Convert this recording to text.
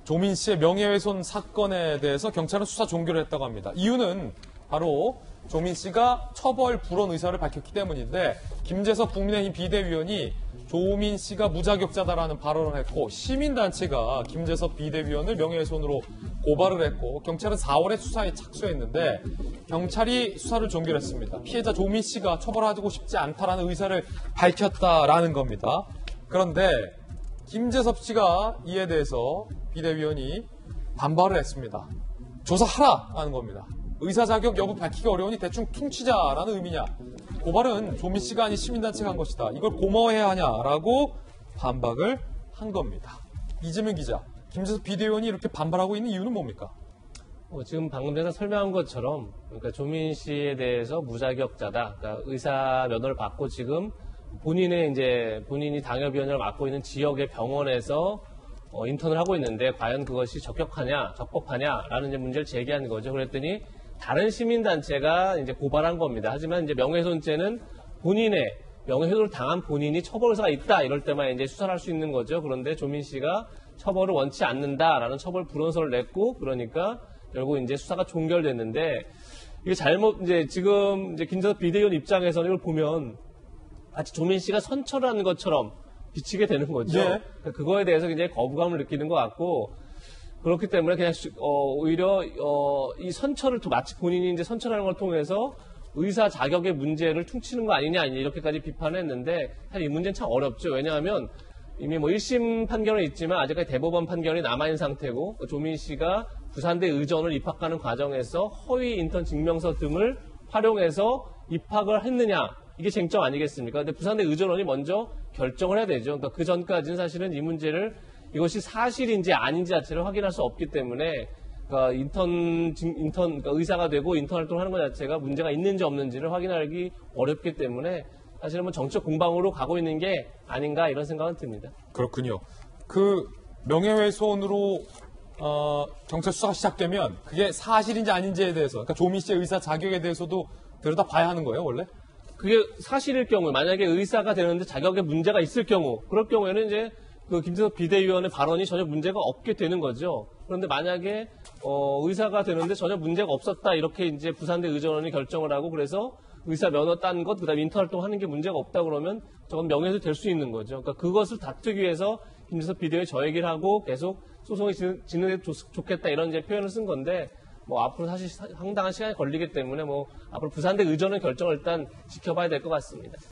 조민 씨의 명예훼손 사건에 대해서 경찰은 수사 종결을 했다고 합니다. 이유는 바로 조민 씨가 처벌 불원 의사를 밝혔기 때문인데 김재섭 국민의힘 비대위원이 조민 씨가 무자격자다라는 발언을 했고 시민단체가 김재섭 비대위원을 명예훼손으로 고발을 했고 경찰은 4월에 수사에 착수했는데 경찰이 수사를 종결했습니다. 피해자 조민 씨가 처벌하고 싶지 않다라는 의사를 밝혔다라는 겁니다. 그런데 김재섭 씨가 이에 대해서 비대위원이 반발을 했습니다. 조사하라는 겁니다. 의사 자격 여부 밝히기 어려우니 대충 퉁치자라는 의미냐. 고발은 조민 씨가 아닌 시민단체가 한 것이다. 이걸 고마워해야 하냐라고 반박을 한 겁니다. 이재명 기자, 김재섭 비대위원이 이렇게 반발하고 있는 이유는 뭡니까? 지금 방금 전에 설명한 것처럼 그러니까 조민 씨에 대해서 무자격자다. 그러니까 의사 면허를 받고 지금 본인이 당협위원장을 맡고 있는 지역의 병원에서 인턴을 하고 있는데 과연 그것이 적법하냐라는 이제 문제를 제기하는 거죠. 그랬더니 다른 시민단체가 이제 고발한 겁니다. 하지만 이제 명예훼손죄는 본인의 명예훼손을 당한 본인이 처벌 의사가 있다 이럴 때만 이제 수사를 할 수 있는 거죠. 그런데 조민 씨가 처벌을 원치 않는다라는 처벌 불원서를 냈고 그러니까 결국 이제 수사가 종결됐는데 이게 지금 이제 김재섭 비대위원 입장에서는 이걸 보면 마치 조민 씨가 선처라는 것처럼 비치게 되는 거죠. 네. 그거에 대해서 굉장히 거부감을 느끼는 것 같고 그렇기 때문에 그냥 오히려 이 선처를 마치 본인이 이제 선처라는 걸 통해서 의사 자격의 문제를 퉁치는 거 아니냐 이렇게까지 비판을 했는데 사실 이 문제는 참 어렵죠. 왜냐하면 이미 1심 판결은 있지만 아직까지 대법원 판결이 남아있는 상태고 조민 씨가 부산대 의전을 입학하는 과정에서 허위 인턴 증명서 등을 활용해서 입학을 했느냐 이게 쟁점 아니겠습니까? 근데 부산대 의전원이 먼저 결정을 해야 되죠. 그러니까 그 전까지는 사실은 이 문제를 이것이 사실인지 아닌지 자체를 확인할 수 없기 때문에 그러니까 그러니까 의사가 되고 인턴 활동을 하는 것 자체가 문제가 있는지 없는지를 확인하기 어렵기 때문에 사실은 뭐 정치적 공방으로 가고 있는 게 아닌가 이런 생각은 듭니다. 그렇군요. 그 명예훼손으로 경찰 수사가 시작되면 그게 사실인지 아닌지에 대해서 그러니까 조민 씨의 의사 자격에 대해서도 들여다봐야 하는 거예요, 원래? 그게 사실일 경우 만약에 의사가 되는데 자격에 문제가 있을 경우 그럴 경우에는 이제 그 김재섭 비대위원의 발언이 전혀 문제가 없게 되는 거죠. 그런데 만약에 의사가 되는데 전혀 문제가 없었다 이렇게 이제 부산대 의전원이 결정을 하고 그래서 의사 면허 딴 것 그다음에 인턴 활동하는 게 문제가 없다 그러면 저건 명예훼손 될 수 있는 거죠. 그러니까 그것을 다투기 위해서 김재섭 비대위원이 저 얘기를 하고 계속 소송이 진행돼 좋겠다 이런 이제 표현을 쓴 건데 뭐 앞으로 사실 상당한 시간이 걸리기 때문에 뭐 앞으로 부산대 의전의 결정을 일단 지켜봐야 될 것 같습니다.